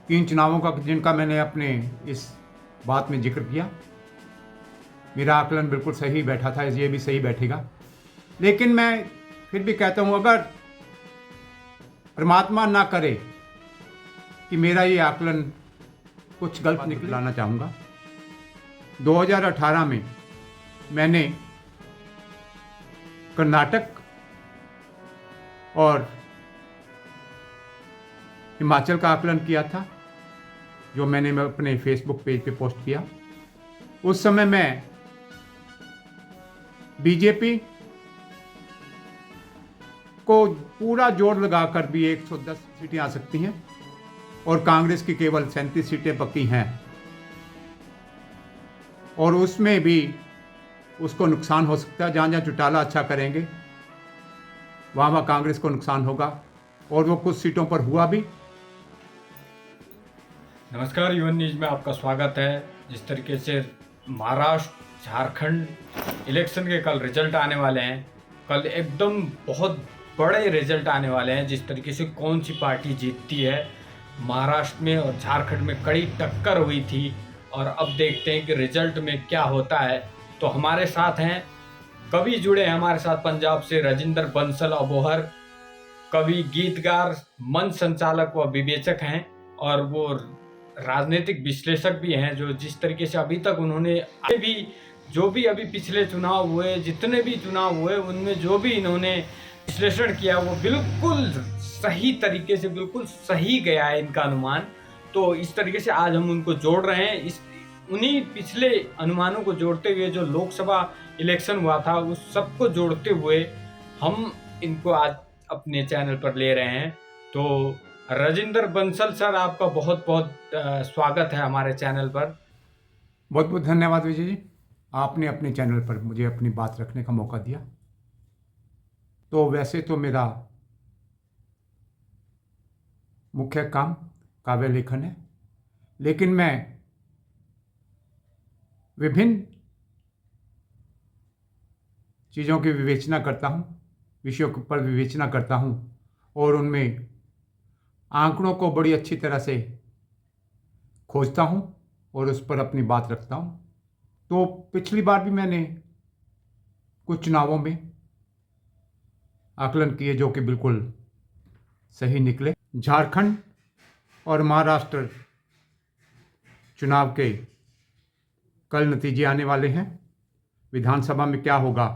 तीन चुनावों का जिनका मैंने अपने इस बात में जिक्र किया, मेरा आकलन बिल्कुल सही बैठा था, ये भी सही बैठेगा। लेकिन मैं फिर भी कहता हूँ, अगर परमात्मा ना करे कि मेरा ये आकलन कुछ गलत निकलाना चाहूँगा। 2018 में मैंने कर्नाटक और हिमाचल का आकलन किया था, जो मैंने अपने फेसबुक पेज पे पोस्ट किया। उस समय मैं बीजेपी को पूरा जोर लगाकर भी 110 सीटें आ सकती हैं और कांग्रेस की केवल 37 सीटें पक्की हैं, और उसमें भी उसको नुकसान हो सकता है। जहाँ जहाँ चौटाला अच्छा करेंगे वहाँ वहाँ कांग्रेस को नुकसान होगा, और वो कुछ सीटों पर हुआ भी। नमस्कार, यूएन न्यूज में आपका स्वागत है। जिस तरीके से महाराष्ट्र, झारखंड इलेक्शन के कल रिजल्ट आने वाले हैं, कल एकदम बहुत बड़े रिजल्ट आने वाले हैं। जिस तरीके से कौन सी पार्टी जीतती है, महाराष्ट्र में और झारखंड में कड़ी टक्कर हुई थी, और अब देखते हैं कि रिजल्ट में क्या होता है। तो हमारे साथ हैं कवि जुड़े हैं हमारे साथ पंजाब से, राजिंदर बंसल अबोहर, कवि, गीतकार, मंच संचालक व विवेचक हैं, और वो राजनीतिक विश्लेषक भी हैं। जो जिस तरीके से अभी तक उन्होंने जो भी अभी पिछले चुनाव हुए, जितने भी चुनाव हुए, उनमें जो भी इन्होंने विश्लेषण किया वो बिल्कुल सही तरीके से, बिल्कुल सही गया है इनका अनुमान। तो इस तरीके से आज हम उनको जोड़ रहे हैं। उन्हीं पिछले अनुमानों को जोड़ते हुए, जो लोकसभा इलेक्शन हुआ था उस सबको जोड़ते हुए हम इनको आज अपने चैनल पर ले रहे हैं। तो राजिंदर बंसल सर, आपका बहुत बहुत स्वागत है हमारे चैनल पर। बहुत बहुत धन्यवाद विजय जी, आपने अपने चैनल पर मुझे अपनी बात रखने का मौका दिया। तो वैसे तो मेरा मुख्य काम काव्य लेखन है, लेकिन मैं विभिन्न चीज़ों की विवेचना करता हूँ, विषयों पर विवेचना करता हूँ, और उनमें आंकड़ों को बड़ी अच्छी तरह से खोजता हूँ और उस पर अपनी बात रखता हूँ। तो पिछली बार भी मैंने कुछ चुनावों में आकलन किए जो कि बिल्कुल सही निकले। झारखंड और महाराष्ट्र चुनाव के कल नतीजे आने वाले हैं। विधानसभा में क्या होगा,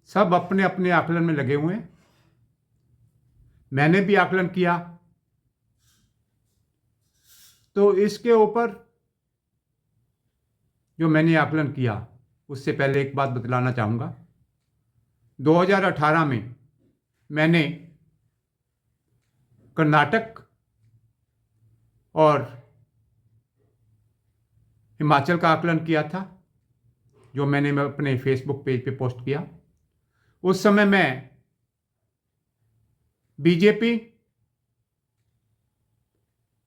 सब अपने अपने आकलन में लगे हुए हैं। मैंने भी आकलन किया, तो इसके ऊपर जो मैंने आकलन किया उससे पहले एक बात बतलाना चाहूँगा। 2018 में मैंने कर्नाटक और हिमाचल का आकलन किया था, जो मैंने अपने फेसबुक पेज पे पोस्ट किया। उस समय मैं बीजेपी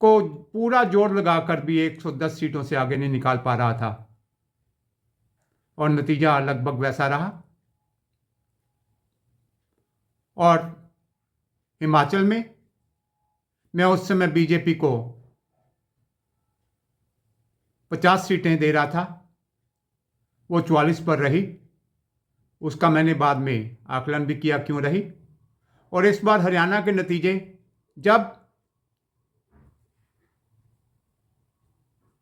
को पूरा जोर लगाकर भी 110 सीटों से आगे नहीं निकाल पा रहा था, और नतीजा लगभग वैसा रहा। और हिमाचल में मैं उस समय बीजेपी को 50 सीटें दे रहा था, वो 44 पर रही। उसका मैंने बाद में आकलन भी किया क्यों रही। और इस बार हरियाणा के नतीजे, जब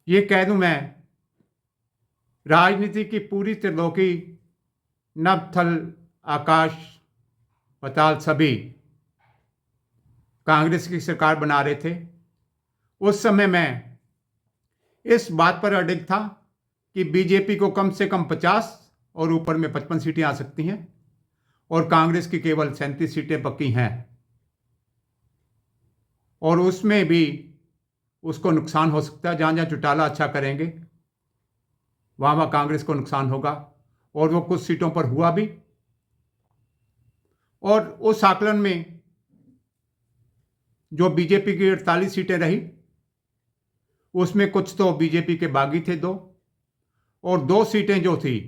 ये कह दूं मैं, राजनीति की पूरी त्रिलोकी, नभ थल आकाश पाताल सभी कांग्रेस की सरकार बना रहे थे, उस समय मैं इस बात पर अडिग था कि बीजेपी को कम से कम 50 और ऊपर में 55 सीटें आ सकती हैं, और कांग्रेस की केवल 37 सीटें पक्की हैं, और उसमें भी उसको नुकसान हो सकता है। जहाँ जहाँ चौटाला अच्छा करेंगे वहाँ वहाँ कांग्रेस को नुकसान होगा, और वो कुछ सीटों पर हुआ भी। और उस आकलन में जो बीजेपी की 48 सीटें रही, उसमें कुछ तो बीजेपी के बागी थे 2, और 2 सीटें जो थी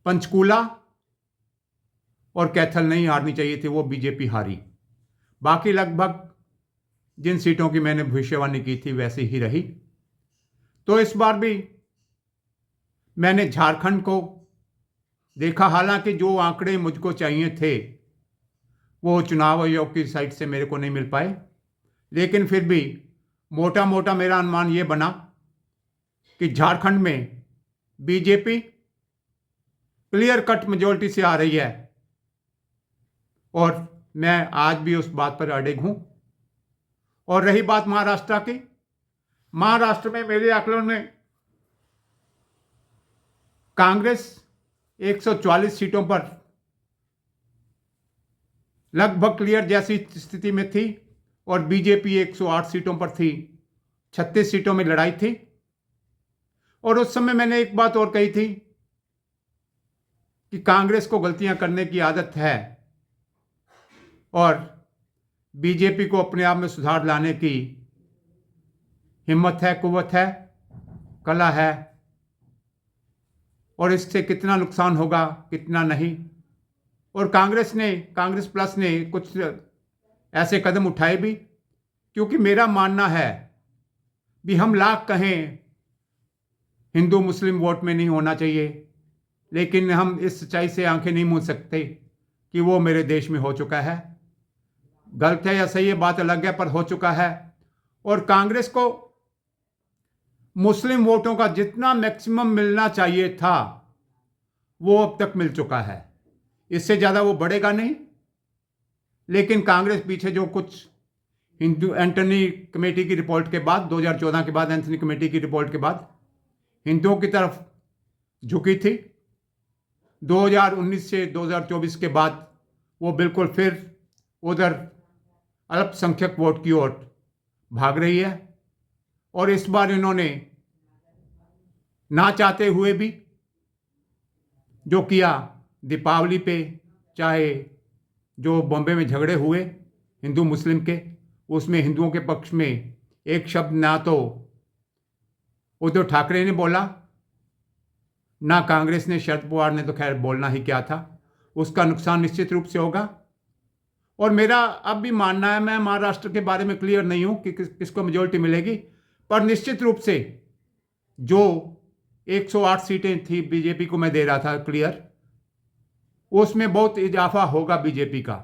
पंचकूला और कैथल नहीं हारनी चाहिए थी, वो बीजेपी हारी। बाकी लगभग जिन सीटों की मैंने भविष्यवाणी की थी वैसी ही रही। तो इस बार भी मैंने झारखंड को देखा, हालांकि जो आंकड़े मुझको चाहिए थे वो चुनाव आयोग की साइट से मेरे को नहीं मिल पाए, लेकिन फिर भी मोटा मोटा मेरा अनुमान ये बना कि झारखंड में बीजेपी क्लियर कट मेजोरिटी से आ रही है, और मैं आज भी उस बात पर अडिग हूं। और रही बात महाराष्ट्र की, महाराष्ट्र में मेरे आकलन में कांग्रेस 144 सीटों पर लगभग क्लियर जैसी स्थिति में थी, और बीजेपी 108 सीटों पर थी, 36 सीटों में लड़ाई थी। और उस समय मैंने एक बात और कही थी कि कांग्रेस को गलतियां करने की आदत है और बीजेपी को अपने आप में सुधार लाने की हिम्मत है, कुव्वत है, कला है, और इससे कितना नुकसान होगा कितना नहीं। और कांग्रेस प्लस ने कुछ ऐसे कदम उठाए भी, क्योंकि मेरा मानना है भी हम लाख कहें हिंदू मुस्लिम वोट में नहीं होना चाहिए, लेकिन हम इस सच्चाई से आंखें नहीं मूंद सकते कि वो मेरे देश में हो चुका है। गलत है या सही है बात अलग है, पर हो चुका है। और कांग्रेस को मुस्लिम वोटों का जितना मैक्सिमम मिलना चाहिए था वो अब तक मिल चुका है, इससे ज़्यादा वो बढ़ेगा नहीं। लेकिन कांग्रेस पीछे जो कुछ हिंदू एंटनी कमेटी की रिपोर्ट के बाद, 2014 के बाद एंथनी कमेटी की रिपोर्ट के बाद हिंदुओं की तरफ झुकी थी, 2019 से 2024 के बाद वो बिल्कुल फिर उधर अल्पसंख्यक वोट की ओर भाग रही है। और इस बार इन्होंने ना चाहते हुए भी जो किया, दीपावली पे चाहे जो बॉम्बे में झगड़े हुए हिंदू मुस्लिम के, उसमें हिंदुओं के पक्ष में एक शब्द ना तो उद्धव ठाकरे ने बोला, ना कांग्रेस ने, शरद पवार ने तो खैर बोलना ही क्या था। उसका नुकसान निश्चित रूप से होगा। और मेरा अब भी मानना है, मैं महाराष्ट्र के बारे में क्लियर नहीं हूं कि किसको मेजोरिटी मिलेगी, पर निश्चित रूप से जो 108 सीटें थी बीजेपी को मैं दे रहा था क्लियर, उसमें बहुत इजाफा होगा बीजेपी का।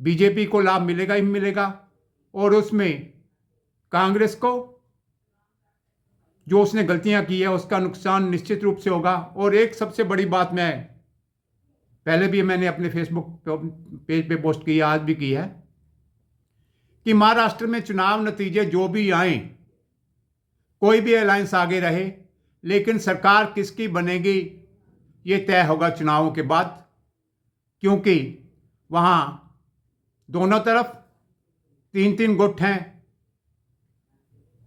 बीजेपी को लाभ मिलेगा ही मिलेगा, और उसमें कांग्रेस को जो उसने गलतियां की है उसका नुकसान निश्चित रूप से होगा। और एक सबसे बड़ी बात मैं पहले भी मैंने अपने फेसबुक पेज पे पोस्ट की है, आज भी की है, कि महाराष्ट्र में चुनाव नतीजे जो भी आए, कोई भी अलायंस आगे रहे, लेकिन सरकार किसकी बनेगी ये तय होगा चुनावों के बाद, क्योंकि वहाँ दोनों तरफ 3-3 गुट हैं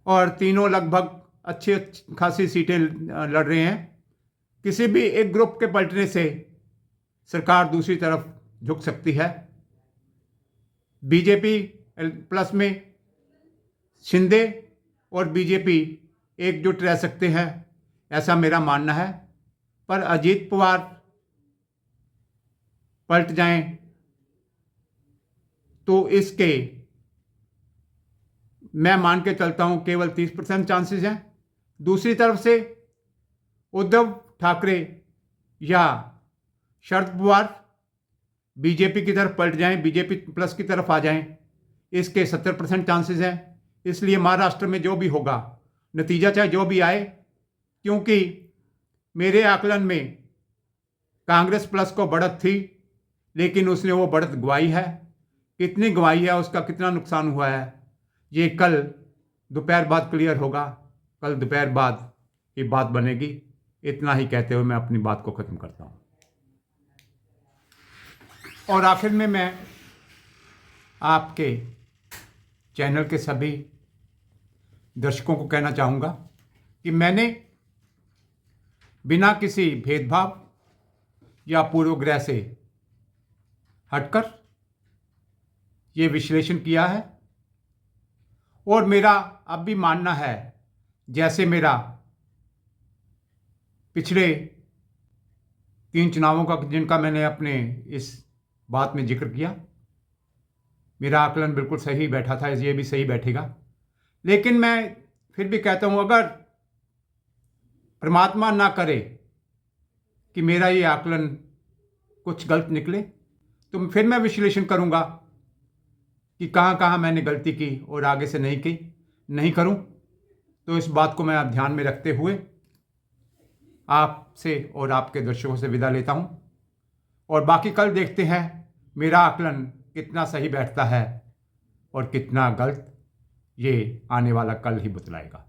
और तीनों लगभग अच्छी खासी सीटें लड़ रहे हैं। किसी भी एक ग्रुप के पलटने से सरकार दूसरी तरफ झुक सकती है। बीजेपी प्लस में शिंदे और बीजेपी एकजुट रह सकते हैं, ऐसा मेरा मानना है। पर अजीत पवार पलट जाएं तो इसके मैं मान के चलता हूं केवल 30% चांसेस हैं। दूसरी तरफ से उद्धव ठाकरे या शरद पवार बीजेपी की तरफ पलट जाएं, बीजेपी प्लस की तरफ आ जाएं, इसके 70% चांसेस हैं। इसलिए महाराष्ट्र में जो भी होगा, नतीजा चाहे जो भी आए, क्योंकि मेरे आकलन में कांग्रेस प्लस को बढ़त थी, लेकिन उसने वो बढ़त गंवाई है। कितनी गंवाई है, उसका कितना नुकसान हुआ है, ये कल दोपहर बाद क्लियर होगा। कल दोपहर बाद ये बात बनेगी। इतना ही कहते हुए मैं अपनी बात को ख़त्म करता हूँ। और आखिर में मैं आपके चैनल के सभी दर्शकों को कहना चाहूँगा कि मैंने बिना किसी भेदभाव या पूर्वग्रह से हटकर ये विश्लेषण किया है। और मेरा अब भी मानना है, जैसे मेरा पिछले 3 चुनावों का जिनका मैंने अपने इस बात में जिक्र किया, मेरा आकलन बिल्कुल सही बैठा था, ये भी सही बैठेगा। लेकिन मैं फिर भी कहता हूँ, अगर परमात्मा ना करे कि मेरा ये आकलन कुछ गलत निकले, तो फिर मैं विश्लेषण करूँगा कि कहाँ कहाँ मैंने गलती की और आगे से नहीं करूँ। तो इस बात को मैं आप ध्यान में रखते हुए आपसे और आपके दर्शकों से विदा लेता हूँ, और बाकी कल देखते हैं मेरा आकलन कितना सही बैठता है और कितना गलत, ये आने वाला कल ही बतलाएगा।